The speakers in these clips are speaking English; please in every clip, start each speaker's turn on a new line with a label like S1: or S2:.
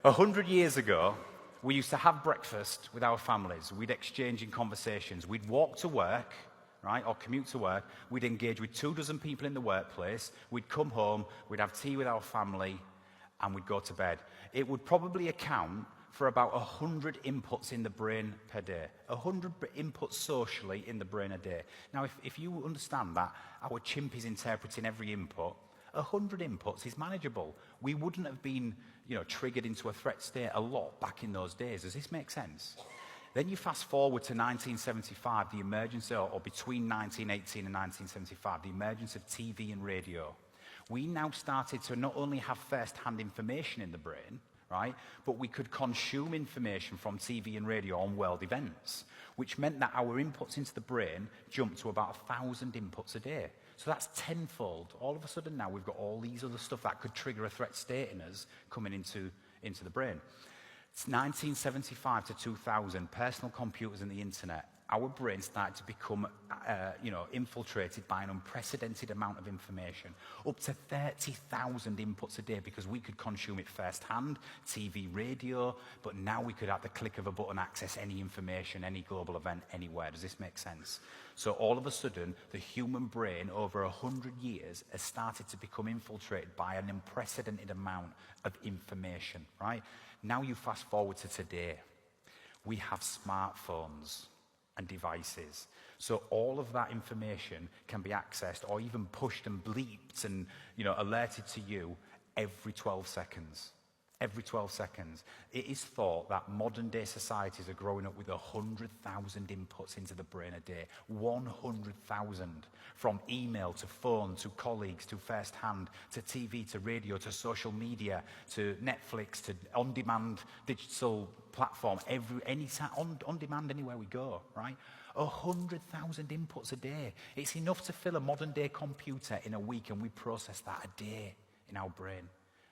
S1: 100 years ago, we used to have breakfast with our families. We'd exchange in conversations. We'd walk to work, right, or commute to work. We'd engage with 24 people in the workplace. We'd come home, we'd have tea with our family, and we'd go to bed. It would probably account for about 100 inputs in the brain per day. 100 inputs socially in the brain a day. Now, if you understand that our chimp is interpreting every input, 100 inputs is manageable. We wouldn't have been, triggered into a threat state a lot back in those days. Does this make sense? Then you fast forward to 1975, the emergence, or between 1918 and 1975, the emergence of TV and radio. We now started to not only have first-hand information in the brain, right, but we could consume information from TV and radio on world events, which meant that our inputs into the brain jumped to about 1,000 inputs a day. So that's tenfold. All of a sudden now we've got all these other stuff that could trigger a threat state in us coming into the brain. It's 1975 to 2000, personal computers and the internet. Our brain started to become, infiltrated by an unprecedented amount of information, up to 30,000 inputs a day, because we could consume it firsthand, TV, radio, but now we could, at the click of a button, access any information, any global event, anywhere. Does this make sense? So all of a sudden, the human brain, over 100 years, has started to become infiltrated by an unprecedented amount of information, right? Now you fast forward to today. We have smartphones and devices. So all of that information can be accessed or even pushed and bleeped and alerted to you every 12 seconds. Every 12 seconds. It is thought that modern day societies are growing up with 100,000 inputs into the brain a day. 100,000. From email to phone to colleagues to first hand to TV to radio to social media to Netflix to on-demand digital platform. Anytime, on demand anywhere we go, right? 100,000 inputs a day. It's enough to fill a modern day computer in a week, and we process that a day in our brain,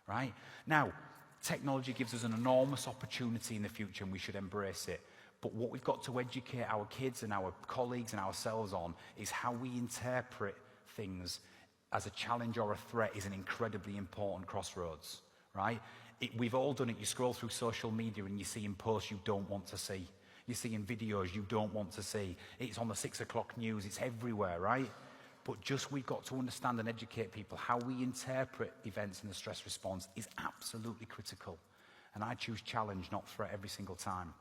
S1: right? Now, technology gives us an enormous opportunity in the future, and we should embrace it. But what we've got to educate our kids and our colleagues and ourselves on is how we interpret things as a challenge or a threat is an incredibly important crossroads, right? We've all done it. You scroll through social media and you're seeing posts you don't want to see. You're seeing videos you don't want to see. It's on the 6 o'clock news. It's everywhere, right? But we've got to understand and educate people how we interpret events in the stress response is absolutely critical. And I choose challenge, not threat, every single time.